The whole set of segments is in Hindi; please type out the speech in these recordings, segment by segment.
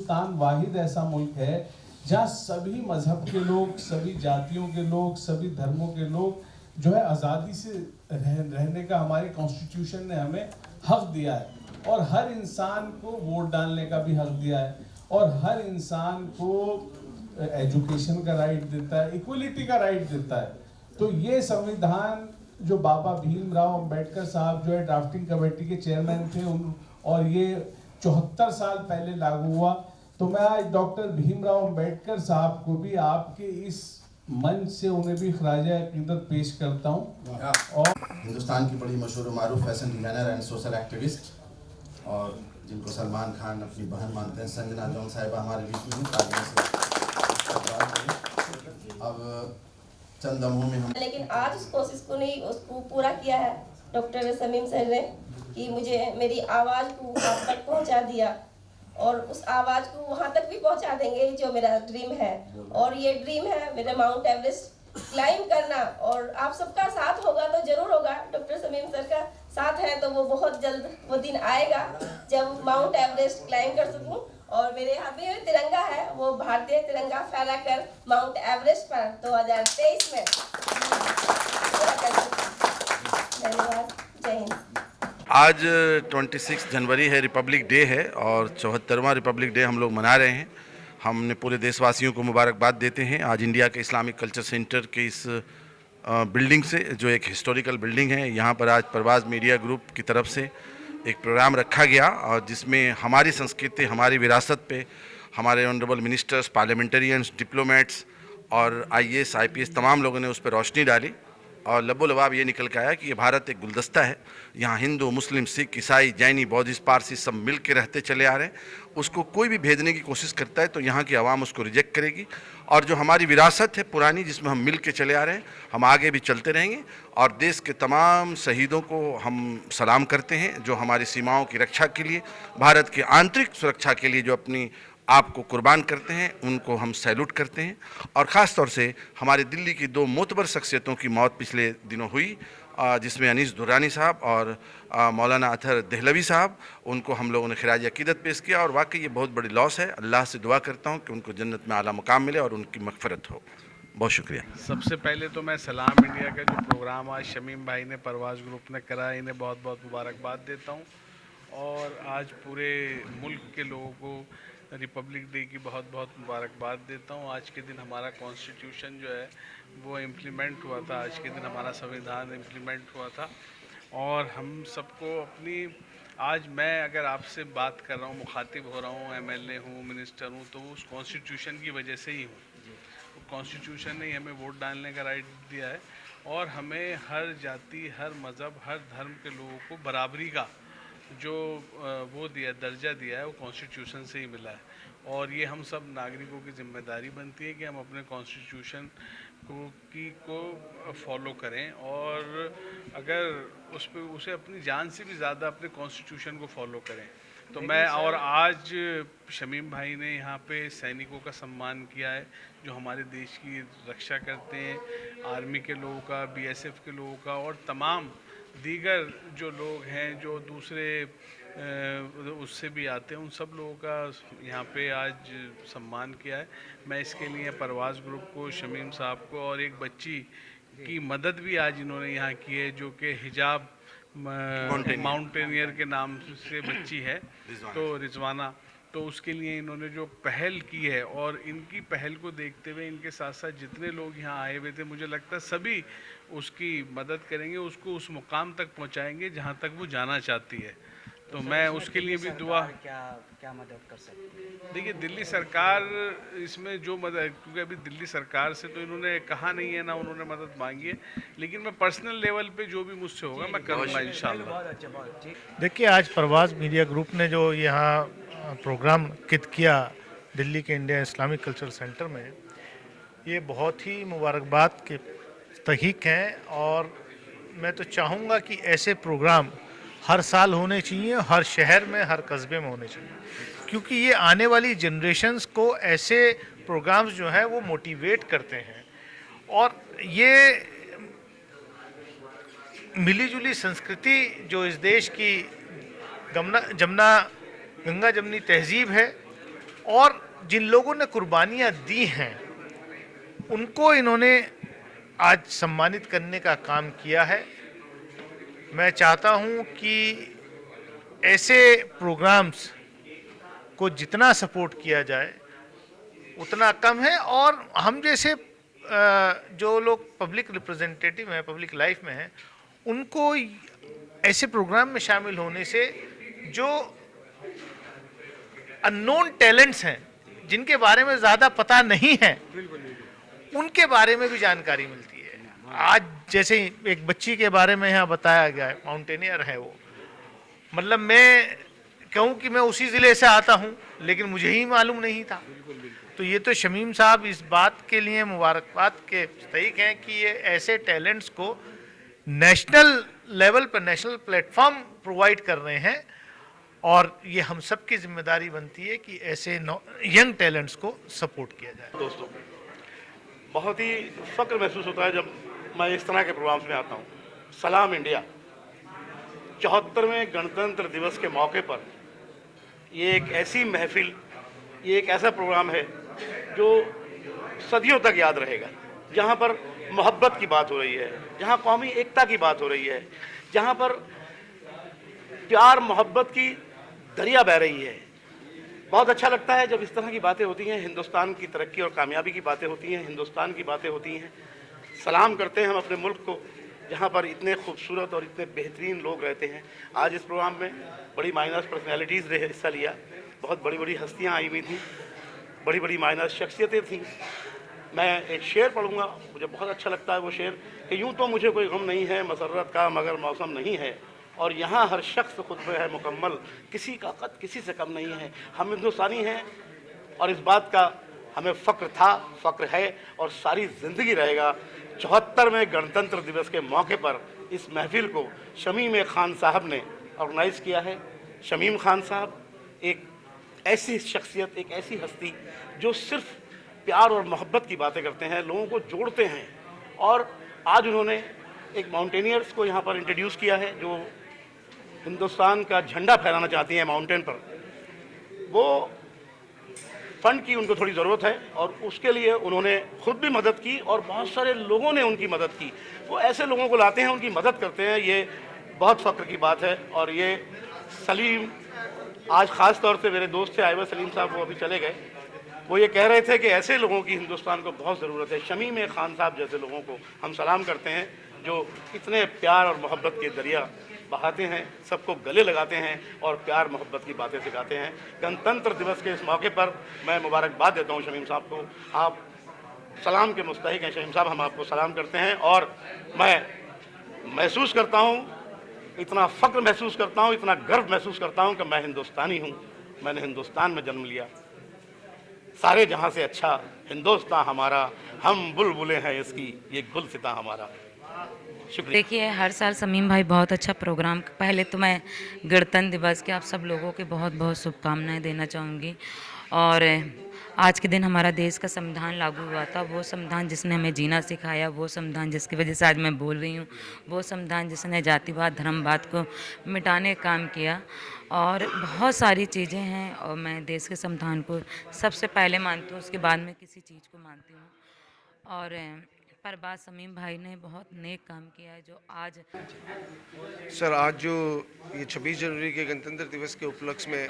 हिंदुस्तान वाहिद ऐसा मुल्क है जहाँ सभी मजहब के लोग, सभी जातियों के लोग, सभी धर्मों के लोग जो है आज़ादी से रहने का हमारे कॉन्स्टिट्यूशन ने हमें हक दिया है, और हर इंसान को वोट डालने का भी हक दिया है, और हर इंसान को एजुकेशन का राइट देता है, इक्वलिटी का राइट देता है। तो ये संविधान जो बाबा भीमराव अंबेडकर साहब जो है ड्राफ्टिंग कमेटी के चेयरमैन थे, और ये 74 साल पहले लागू हुआ। तो मैं आज डॉक्टर भीमराव अंबेडकर साहब को भी आपके इस मंच से उन्हें भी खराज अकीदत पेश करता हूँ। और हिंदुस्तान की बड़ी मशहूर मारूफ fashion designer and social activist, और जिनको सलमान खान अपनी बहन मानते हैं, संजना जौन साहिबा हमारे बीच में अब चंद लम्हों में हम, लेकिन आज उस कोशिश को नहीं उसको पूरा किया है डॉक्टर शमीम सर ने, कि मुझे मेरी आवाज़ को आप तक पहुंचा दिया, और उस आवाज़ को वहां तक भी पहुंचा देंगे जो मेरा ड्रीम है। और ये ड्रीम है मेरा माउंट एवरेस्ट क्लाइम करना, और आप सबका साथ होगा तो जरूर होगा। डॉक्टर शमीम सर का साथ है तो वो बहुत जल्द वो दिन आएगा जब माउंट एवरेस्ट क्लाइम कर सकूं। और मेरे हाथ में तिरंगा है, वो भारतीय तिरंगा फहरा कर माउंट एवरेस्ट पर 2023 में पूरा कर सकूं। धन्यवाद, जय हिंद। आज 26 जनवरी है, रिपब्लिक डे है, और 74वां रिपब्लिक डे हम लोग मना रहे हैं। हमने पूरे देशवासियों को मुबारकबाद देते हैं। आज इंडिया के इस्लामिक कल्चर सेंटर के इस बिल्डिंग से, जो एक हिस्टोरिकल बिल्डिंग है, यहाँ पर आज परवाज़ मीडिया ग्रुप की तरफ से एक प्रोग्राम रखा गया, और जिसमें हमारी संस्कृति, हमारी विरासत पे हमारे ऑनरेबल मिनिस्टर्स, पार्लियामेंटेरियंस, डिप्लोमेट्स और IAS IPS तमाम लोगों ने उस पर रोशनी डाली, और लबोलबाब ये निकल के आया कि ये भारत एक गुलदस्ता है। यहाँ हिंदू, मुस्लिम, सिख, ईसाई, जैनी, बौद्धिस्ट, पारसी सब मिल के रहते चले आ रहे हैं। उसको कोई भी भेदने की कोशिश करता है तो यहाँ की आवाम उसको रिजेक्ट करेगी, और जो हमारी विरासत है पुरानी, जिसमें हम मिल के चले आ रहे हैं, हम आगे भी चलते रहेंगे। और देश के तमाम शहीदों को हम सलाम करते हैं, जो हमारी सीमाओं की रक्षा के लिए, भारत की आंतरिक सुरक्षा के लिए जो अपनी आपको कुर्बान करते हैं, उनको हम सैल्यूट करते हैं। और ख़ास तौर से हमारे दिल्ली की 2 मोतबर शख्सियतों की मौत पिछले दिनों हुई, जिसमें अनीस दुर्रानी साहब और मौलाना अतहर दहलवी साहब, उनको हम लोगों ने खिराज अकीदत पेश किया, और वाकई ये बहुत बड़ी लॉस है। अल्लाह से दुआ करता हूँ कि उनको जन्नत में आला मुकाम मिले और उनकी मग़फ़िरत हो। बहुत शुक्रिया। सबसे पहले तो मैं सलाम इंडिया का जो प्रोग्राम आज शमीम भाई ने, परवाज़ ग्रुप ने करा, इन्हें बहुत बहुत मुबारकबाद देता हूँ। और आज पूरे मुल्क के लोगों को रिपब्लिक डे की बहुत बहुत मुबारकबाद देता हूँ। आज के दिन हमारा कॉन्स्टिट्यूशन जो है वो इम्प्लीमेंट हुआ था, आज के दिन हमारा संविधान इम्प्लीमेंट हुआ था, और हम सबको अपनी, आज मैं अगर आपसे बात कर रहा हूँ, मुखातिब हो रहा हूँ, MLA हूँ, मिनिस्टर हूँ, तो उस कॉन्स्टिट्यूशन की वजह से ही हूँ। कॉन्स्टिट्यूशन ने हमें वोट डालने का राइट दिया है, और हमें हर जाति, हर मज़हब, हर धर्म के लोगों को बराबरी का जो वो दिया, दर्जा दिया है, वो कॉन्स्टिट्यूशन से ही मिला है। और ये हम सब नागरिकों की जिम्मेदारी बनती है कि हम अपने कॉन्स्टिट्यूशन को फॉलो करें, और अगर उस पर उसे अपनी जान से भी ज़्यादा अपने कॉन्स्टिट्यूशन को फॉलो करें। तो मैं, और आज शमीम भाई ने यहाँ पे सैनिकों का सम्मान किया है जो हमारे देश की रक्षा करते हैं, आर्मी के लोगों का, BSF के लोगों का, और तमाम दीगर जो लोग हैं जो दूसरे उससे भी आते हैं, उन सब लोगों का यहाँ पे आज सम्मान किया है। मैं इसके लिए परवाज़ ग्रुप को, शमीम साहब को, और एक बच्ची की मदद भी आज इन्होंने यहाँ की है, जो कि हिजाब माउंटेनियर के नाम से बच्ची है, तो रिजवाना। तो उसके लिए इन्होंने जो पहल की है, और इनकी पहल को देखते हुए इनके साथ साथ जितने लोग यहाँ आए हुए थे, मुझे लगता है सभी उसकी मदद करेंगे, उसको उस मुकाम तक पहुँचाएंगे जहाँ तक वो जाना चाहती है। तो मैं उसके लिए भी दुआ, क्या मदद कर सकती है? देखिए दिल्ली सरकार इसमें जो मदद, क्योंकि अभी दिल्ली सरकार से तो इन्होंने कहा नहीं है, ना उन्होंने मदद मांगी है, लेकिन मैं पर्सनल लेवल पे जो भी मुझसे होगा मैं करूँगा इंशाल्लाह। देखिए, आज परवाज़ मीडिया ग्रुप ने जो यहाँ प्रोग्राम किया दिल्ली के इंडिया इस्लामिक कल्चर सेंटर में, ये बहुत ही मुबारकबाद के तहक़ीक़ हैं, और मैं तो चाहूँगा कि ऐसे प्रोग्राम हर साल होने चाहिए, हर शहर में, हर कस्बे में होने चाहिए, क्योंकि ये आने वाली जनरेशन्स को ऐसे प्रोग्राम्स जो हैं वो मोटिवेट करते हैं, और ये मिलीजुली संस्कृति जो इस देश की गंगा जमनी तहजीब है, और जिन लोगों ने कुर्बानियाँ दी हैं उनको इन्होंने आज सम्मानित करने का काम किया है। मैं चाहता हूं कि ऐसे प्रोग्राम्स को जितना सपोर्ट किया जाए उतना कम है, और हम जैसे जो लोग पब्लिक रिप्रेजेंटेटिव हैं, पब्लिक लाइफ में हैं, उनको ऐसे प्रोग्राम में शामिल होने से जो अननोन टैलेंट्स हैं, जिनके बारे में ज़्यादा पता नहीं है, उनके बारे में भी जानकारी मिलती है। आज जैसे एक बच्ची के बारे में यहाँ बताया गया है, माउंटेनियर है वो, मतलब मैं कहूँ कि मैं उसी ज़िले से आता हूँ लेकिन मुझे ही मालूम नहीं था। तो ये तो शमीम साहब इस बात के लिए मुबारकबाद के मुस्तहिक हैं कि ये ऐसे टैलेंट्स को नेशनल लेवल पर, नेशनल प्लेटफॉर्म प्रोवाइड कर रहे हैं, और ये हम सब की जिम्मेदारी बनती है कि ऐसे यंग टैलेंट्स को सपोर्ट किया जाए। दोस्तों, बहुत ही फक्र महसूस होता है जब मैं इस तरह के प्रोग्राम्स में आता हूँ। सलाम इंडिया 74वें गणतंत्र दिवस के मौके पर ये एक ऐसी महफिल, ये एक ऐसा प्रोग्राम है जो सदियों तक याद रहेगा, जहाँ पर मोहब्बत की बात हो रही है, जहाँ कौमी एकता की बात हो रही है, जहाँ पर प्यार मोहब्बत की दरिया बह रही है। बहुत अच्छा लगता है जब इस तरह की बातें होती हैं, हिंदुस्तान की तरक्की और कामयाबी की बातें होती हैं, हिंदुस्तान की बातें होती हैं। सलाम करते हैं हम अपने मुल्क को, जहाँ पर इतने खूबसूरत और इतने बेहतरीन लोग रहते हैं। आज इस प्रोग्राम में बड़ी माइनस पर्सनैलिटीज़ ने हिस्सा लिया, बहुत बड़ी बड़ी हस्तियाँ आई हुई थीं, बड़ी बड़ी माइनस शख्सियतें थीं। मैं एक शेर पढ़ूँगा, मुझे बहुत अच्छा लगता है वो शेर, कि यूँ तो मुझे कोई गम नहीं है मसर्रत का मगर मौसम नहीं है, और यहाँ हर शख्स खुद में है मुकम्मल, किसी का कद किसी से कम नहीं है। हम हिंदुस्तानी हैं और इस बात का हमें फ़क्र था, फ़क्र है और सारी ज़िंदगी रहेगा। 74वें गणतंत्र दिवस के मौके पर इस महफिल को शमीम खान साहब ने ऑर्गेनाइज़ किया है। शमीम खान साहब एक ऐसी शख्सियत, एक ऐसी हस्ती जो सिर्फ प्यार और मोहब्बत की बातें करते हैं, लोगों को जोड़ते हैं, और आज उन्होंने एक माउंटेनियर्स को यहाँ पर इंट्रोड्यूस किया है जो हिंदुस्तान का झंडा फहराना चाहती हैं माउंटेन पर। वो फंड की उनको थोड़ी ज़रूरत है और उसके लिए उन्होंने खुद भी मदद की और बहुत सारे लोगों ने उनकी मदद की। वो ऐसे लोगों को लाते हैं, उनकी मदद करते हैं, ये बहुत फ़ख्र की बात है। और ये सलीम, आज ख़ास तौर से मेरे दोस्त थे आइवर सलीम साहब, वो अभी चले गए, वो ये कह रहे थे कि ऐसे लोगों की हिंदुस्तान को बहुत ज़रूरत है। शमीम खान साहब जैसे लोगों को हम सलाम करते हैं जो इतने प्यार और मोहब्बत के दरिया बहाते हैं, सबको गले लगाते हैं और प्यार मोहब्बत की बातें सिखाते हैं। गणतंत्र दिवस के इस मौके पर मैं मुबारकबाद देता हूँ शमीम साहब को। आप सलाम के मुस्तहिक हैं शमीम साहब, हम आपको सलाम करते हैं। और मैं महसूस करता हूँ, इतना फ़ख्र महसूस करता हूँ, इतना गर्व महसूस करता हूँ कि मैं हिंदुस्तानी हूँ, मैंने हिंदुस्तान में जन्म लिया। सारे जहाँ से अच्छा हिंदुस्तान हमारा, हम बुलबुलें हैं इसकी, ये गुलसिता हमारा। देखिए, हर साल शमीम भाई बहुत अच्छा प्रोग्राम, पहले तो मैं गणतंत्र दिवस के आप सब लोगों के बहुत बहुत शुभकामनाएं देना चाहूँगी। और आज के दिन हमारा देश का संविधान लागू हुआ था, वो संविधान जिसने हमें जीना सिखाया, वो संविधान जिसकी वजह से आज मैं बोल रही हूँ, वो संविधान जिसने जातिवाद धर्मवाद को मिटाने का काम किया। और बहुत सारी चीज़ें हैं और मैं देश के संविधान को सबसे पहले मानती हूँ, उसके बाद में किसी चीज़ को मानती हूँ। और पर बात शमीम भाई ने बहुत नेक काम किया है जो आज सर, आज जो ये 26 जनवरी के गणतंत्र दिवस के उपलक्ष्य में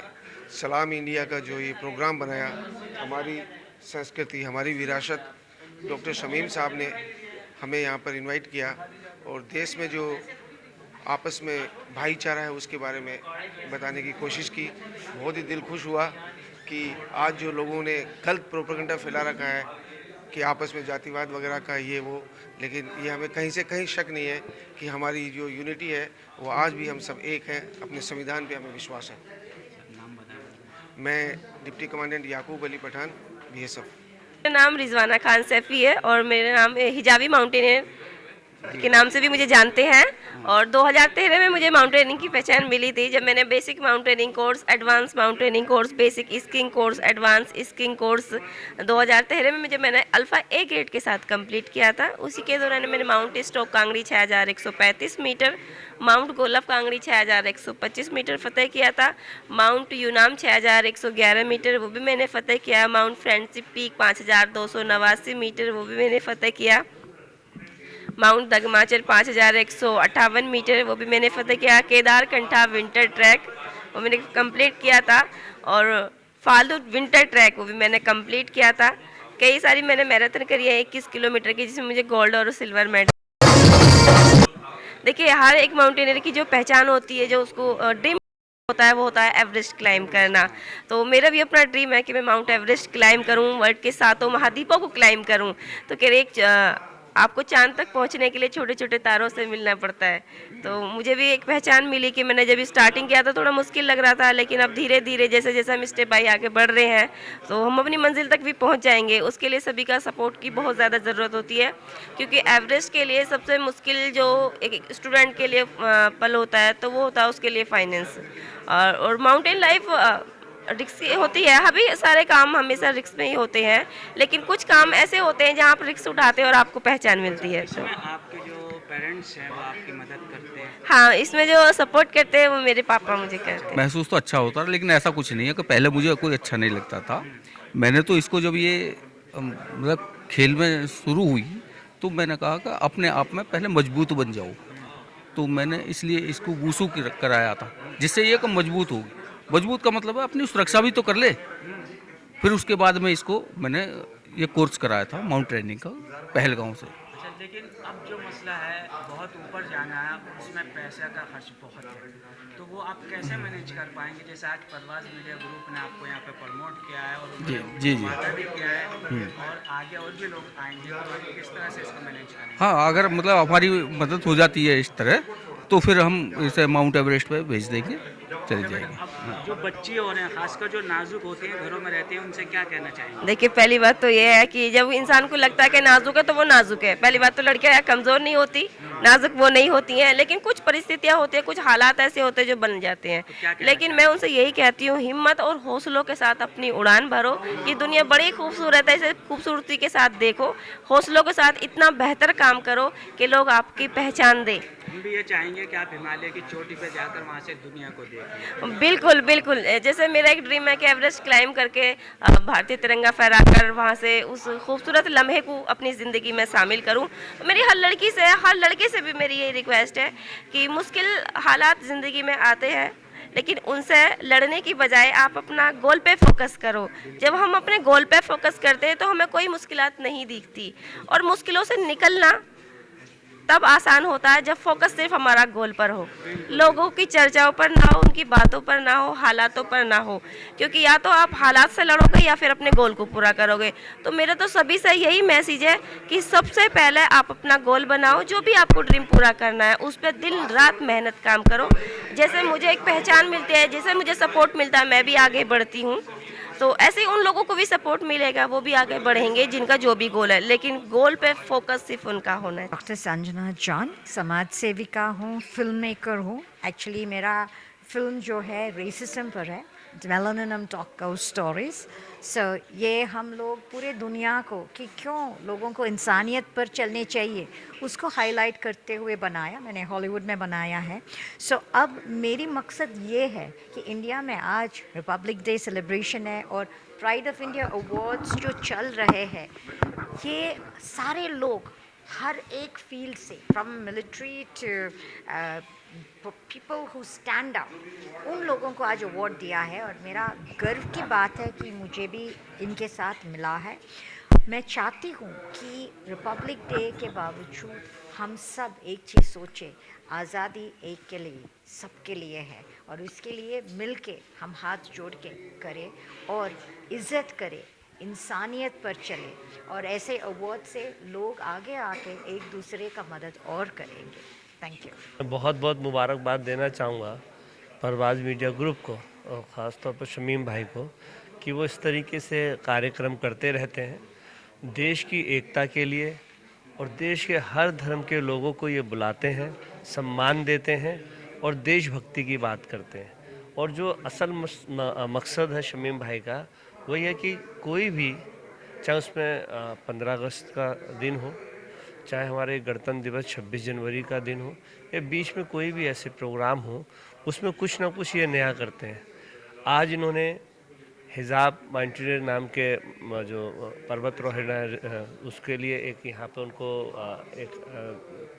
सलाम इंडिया का जो ये प्रोग्राम बनाया, हमारी संस्कृति, हमारी विरासत, डॉक्टर शमीम साहब ने हमें यहाँ पर इनवाइट किया और देश में जो आपस में भाईचारा है उसके बारे में बताने की कोशिश की। बहुत ही दिल खुश हुआ कि आज जो लोगों ने गलत प्रोपेगेंडा फैला रखा है कि आपस में जातिवाद वगैरह का ये वो, लेकिन ये हमें कहीं से कहीं शक नहीं है कि हमारी जो यूनिटी है वो आज भी हम सब एक हैं, अपने संविधान पे हमें विश्वास है। मैं डिप्टी कमांडेंट याकूब अली पठान, BSF। मेरा नाम रिजवाना खान सैफ़ी है और मेरा नाम हिजाबी माउंटेनियर के नाम से भी मुझे जानते हैं। और 2013 में मुझे माउंटेनिंग की पहचान मिली थी जब मैंने basic mountaineering course, advance mountaineering course, basic skiing course, advance skiing course 2013 में मैंने अल्फ़ा ए ग्रेड के साथ कंप्लीट किया था। उसी के दौरान मैंने mount Stok Kangri 6135 metre, mount Golep Kangri 6125 metre फतेह किया था, माउंट यूनाम 6111 मीटर वो भी मैंने फतेह किया, माउंट फ्रेंडशिप पीक 5289 मीटर वो भी मैंने फतेह किया, माउंट दगमाचल 5158 मीटर वो भी मैंने फतेह किया, केदार कंठा विंटर ट्रैक वो मैंने कंप्लीट किया था, और फालतू विंटर ट्रैक वो भी मैंने कंप्लीट किया था। कई सारी मैंने मैराथन करी है 21 किलोमीटर की, जिसमें मुझे गोल्ड और सिल्वर मेडल। देखिए, हर एक माउंटेनियर की जो पहचान होती है, जो उसको ड्रीम होता है, वो होता है एवरेस्ट क्लाइम करना। तो मेरा भी अपना ड्रीम है कि मैं माउंट एवरेस्ट क्लाइम करूं, वर्ल्ड के 7 महाद्वीपों को क्लाइम करूं। तो कह रहे आपको चांद तक पहुंचने के लिए छोटे छोटे तारों से मिलना पड़ता है। तो मुझे भी एक पहचान मिली कि मैंने जब स्टार्टिंग किया था थोड़ा मुश्किल लग रहा था, लेकिन अब धीरे धीरे जैसे जैसे हम स्टेप बाय आगे बढ़ रहे हैं तो हम अपनी मंजिल तक भी पहुंच जाएंगे। उसके लिए सभी का सपोर्ट की बहुत ज़्यादा ज़रूरत होती है, क्योंकि एवरेस्ट के लिए सबसे मुश्किल जो एक स्टूडेंट के लिए पल होता है तो वो होता है उसके लिए फाइनेंस। और माउंटेन लाइफ रिस्क होती है, अभी सारे काम हमेशा रिस्क में ही होते हैं, लेकिन कुछ काम ऐसे होते हैं जहाँ आप रिस्क उठाते हैं और आपको पहचान मिलती है। तो आपके जो पेरेंट्स हैं वो आपकी मदद करते हैं? हाँ, इसमें जो सपोर्ट करते हैं वो मेरे पापा मुझे करते हैं। महसूस तो अच्छा होता है, लेकिन ऐसा कुछ नहीं है कि पहले मुझे कोई अच्छा नहीं लगता था। मैंने तो इसको जब ये मतलब खेल में शुरू हुई तो मैंने कहा कि अपने आप में पहले मजबूत बन जाओ, तो मैंने इसलिए इसको वूशू कराया था, जिससे ये कम मजबूत होगी। मजबूत का मतलब है अपनी सुरक्षा भी तो कर ले। फिर उसके बाद में इसको मैंने ये कोर्स कराया था माउंट ट्रेनिंग का पहलगांव से। अच्छा, लेकिन अब जो मसला है बहुत ऊपर जाना है, उसमें पैसे का खर्च बहुत है, तो वो आप कैसे मैनेज कर पाएंगे? जैसे आज परवाज़ मीडिया ग्रुप ने आपको यहाँ पे प्रमोट किया है और जी भी किया है, और आगे और भी लोग आएंगे, तो किस तरह से इसको मैनेज करेंगे? हाँ, अगर मतलब हमारी मदद हो जाती है इस तरह, तो फिर हम इसे माउंट एवरेस्ट पे भेज देंगे, चले जाएंगे। अब जो बच्ची हो रहे हैं, खासकर जो नाजुक होती हैं, घरों में रहती हैं, उनसे क्या कहना चाहेंगे? देखिए, पहली बात तो ये है कि जब इंसान को लगता है कि नाजुक है तो वो नाजुक है। पहली बात तो लड़कियां कमज़ोर नहीं होती, नाजुक वो नहीं होती हैं, लेकिन कुछ परिस्थितियां होती हैं, कुछ हालात ऐसे होते हैं जो बन जाते हैं। लेकिन मैं उनसे यही कहती हूँ, हिम्मत और हौसलों के साथ अपनी उड़ान भरो। ये दुनिया बड़ी खूबसूरत है, इसे खूबसूरती के साथ देखो, हौसलों के साथ इतना बेहतर काम करो कि लोग आपकी पहचान दें। हम भी ये चाहेंगे कि आप हिमालय की चोटी पे जाकर वहाँ से दुनिया को देखें। बिल्कुल बिल्कुल, जैसे मेरा एक ड्रीम है कि एवरेस्ट क्लाइम करके भारतीय तिरंगा फहराकर वहाँ से उस खूबसूरत लम्हे को अपनी ज़िंदगी में शामिल करूँ। मेरी हर लड़के से भी मेरी ये रिक्वेस्ट है कि मुश्किल हालात ज़िंदगी में आते हैं, लेकिन उनसे लड़ने की बजाय आप अपना गोल पे फोकस करो। जब हम अपने गोल पे फोकस करते हैं तो हमें कोई मुश्किलात नहीं दिखती, और मुश्किलों से निकलना तब आसान होता है जब फोकस सिर्फ हमारा गोल पर हो, लोगों की चर्चाओं पर ना हो, उनकी बातों पर ना हो, हालातों पर ना हो, क्योंकि या तो आप हालात से लड़ोगे या फिर अपने गोल को पूरा करोगे। तो मेरा तो सभी से यही मैसेज है कि सबसे पहले आप अपना गोल बनाओ, जो भी आपको ड्रीम पूरा करना है उस पर दिन रात मेहनत काम करो। जैसे मुझे एक पहचान मिलती है, जैसे मुझे सपोर्ट मिलता है, मैं भी आगे बढ़ती हूँ, तो ऐसे उन लोगों को भी सपोर्ट मिलेगा, वो भी आगे बढ़ेंगे जिनका जो भी गोल है, लेकिन गोल पे फोकस सिर्फ उनका होना है। डॉक्टर संजना जॉन, समाज सेविका हूँ, फिल्म मेकर हूँ। एक्चुअली मेरा फिल्म जो है रेसिज्म पर है, मेलानिनम टॉक स्टोरीज। सो ये हम लोग पूरे दुनिया को कि क्यों लोगों को इंसानियत पर चलने चाहिए उसको हाईलाइट करते हुए बनाया, मैंने हॉलीवुड में बनाया है। सो अब मेरी मकसद ये है कि इंडिया में आज रिपब्लिक डे सेलिब्रेशन है और प्राइड ऑफ इंडिया अवार्ड्स जो चल रहे हैं, ये सारे लोग हर एक फील्ड से, from military to people who stand out, उन लोगों को आज अवार्ड दिया है, और मेरा गर्व की बात है कि मुझे भी इनके साथ मिला है। मैं चाहती हूँ कि रिपब्लिक डे के बावजूद हम सब एक चीज़ सोचें, आज़ादी एक के लिए, सबके लिए है, और इसके लिए मिल के हम हाथ जोड़ के करें और इज़्ज़त करें, इंसानियत पर चले, और ऐसे अवार्ड से लोग आगे आके एक दूसरे का मदद और करेंगे। Thank you. बहुत बहुत मुबारकबाद देना चाहूँगा परवाज़ मीडिया ग्रुप को, और ख़ास तौर पर शमीम भाई को, कि वो इस तरीके से कार्यक्रम करते रहते हैं देश की एकता के लिए और देश के हर धर्म के लोगों को ये बुलाते हैं, सम्मान देते हैं और देशभक्ति की बात करते हैं। और जो असल मकसद है शमीम भाई का वो ये है कि कोई भी, चाहे उसमें 15 अगस्त का दिन हो, चाहे हमारे गणतंत्र दिवस 26 जनवरी का दिन हो, या बीच में कोई भी ऐसे प्रोग्राम हो, उसमें कुछ ना कुछ ये नया करते हैं। आज इन्होंने हिजाब माउंटेनियर नाम के जो पर्वतारोहण है उसके लिए एक यहाँ पे उनको एक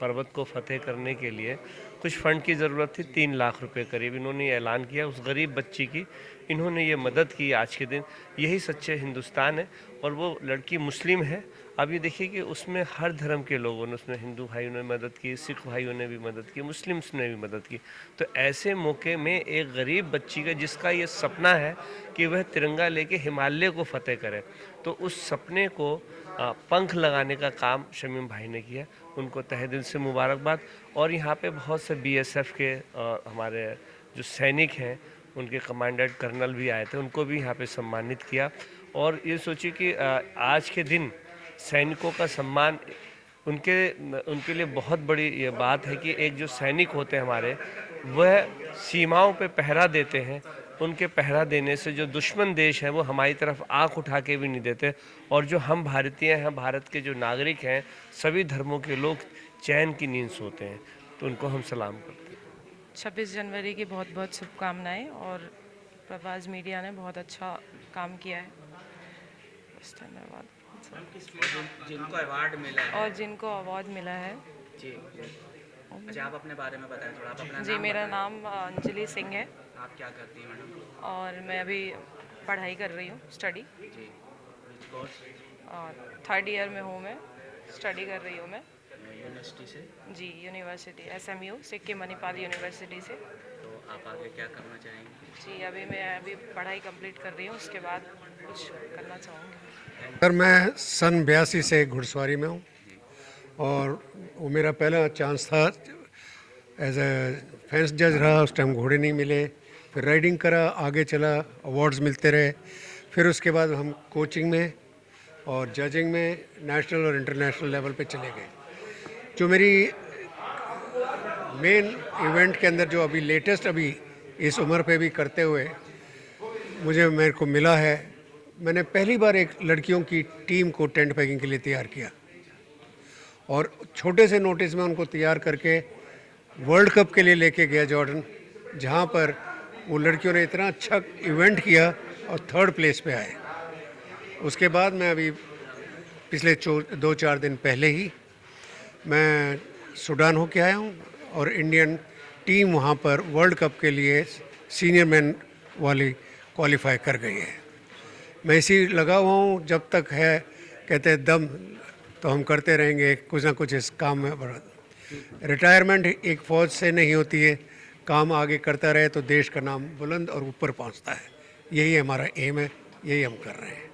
पर्वत को फतेह करने के लिए कुछ फंड की ज़रूरत थी, 3 लाख रुपए करीब इन्होंने ऐलान किया। उस गरीब बच्ची की इन्होंने ये मदद की आज के दिन। यही सच्चे हिंदुस्तान है। और वो लड़की मुस्लिम है। अब ये देखिए कि उसमें हर धर्म के लोगों ने, उसमें हिंदू भाइयों ने मदद की, सिख भाइयों ने भी मदद की, मुस्लिम्स ने भी मदद की। तो ऐसे मौके में एक गरीब बच्ची का जिसका ये सपना है कि वह तिरंगा लेके हिमालय को फतेह करे, तो उस सपने को पंख लगाने का काम शमीम भाई ने किया। उनको तहे दिल से मुबारकबाद। और यहाँ पे बहुत से BSF के हमारे जो सैनिक हैं उनके कमांडेंट कर्नल भी आए थे, उनको भी यहाँ पे सम्मानित किया। और ये सोचिए कि आज के दिन सैनिकों का सम्मान उनके लिए बहुत बड़ी ये बात है कि एक जो सैनिक होते हैं हमारे, वह सीमाओं पे पहरा देते हैं। उनके पहरा देने से जो दुश्मन देश हैं वो हमारी तरफ आंख उठा के भी नहीं देते। और जो हम भारतीय हैं, भारत के जो नागरिक हैं, सभी धर्मों के लोग चैन की नींद सोते हैं। तो उनको हम सलाम करते हैं। 26 जनवरी की बहुत बहुत शुभकामनाएं। और प्रभास मीडिया ने बहुत अच्छा काम किया है। धन्यवाद। जिनको अवार्ड मिला है, और जिनको अवार्ड मिला है जी। अच्छा, आप अपने बारे में बताएं थोड़ा। आप अपना जी, मेरा नाम अंजलि सिंह है। आप क्या करती हैं मैडम? और मैं अभी पढ़ाई कर रही हूँ, स्टडी जी। कोर्स? और 3rd ईयर में हूँ मैं, स्टडी कर रही हूँ मैं यूनिवर्सिटी से? जी, university SMU Sikkim Manipal university से। तो आप आगे क्या करना चाहेंगे? जी, अभी पढ़ाई कंप्लीट कर रही हूँ, उसके बाद कुछ करना चाहूँगी। सर, मैं सन 82 से घुड़सवारी में हूँ और वो मेरा पहला चांस था। एज ए फेंस जज रहा, उस टाइम घोड़े नहीं मिले, फिर राइडिंग करा, आगे चला, अवार्ड्स मिलते रहे। फिर उसके बाद हम कोचिंग में और जजिंग में नेशनल और इंटरनेशनल लेवल पे चले गए। जो मेरी मेन इवेंट के अंदर जो अभी लेटेस्ट अभी इस उम्र पे भी करते हुए मेरे को मिला है, मैंने पहली बार एक लड़कियों की टीम को टेंट पैकिंग के लिए तैयार किया और छोटे से नोटिस में उनको तैयार करके वर्ल्ड कप के लिए लेके गया जॉर्डन, जहाँ पर वो लड़कियों ने इतना अच्छा इवेंट किया और 3rd प्लेस पे आए। उसके बाद मैं अभी पिछले 2-4 दिन पहले ही मैं सूडान होके आया हूँ और इंडियन टीम वहाँ पर वर्ल्ड कप के लिए सीनियर मैन वाली क्वालिफाई कर गई है। मैं इसी लगा हुआ हूँ, जब तक है कहते हैं दम, तो हम करते रहेंगे कुछ ना कुछ इस काम में। रिटायरमेंट एक फ़ौज से नहीं होती है, काम आगे करता रहे तो देश का नाम बुलंद और ऊपर पहुँचता है। यही हमारा एम है, यही हम कर रहे हैं।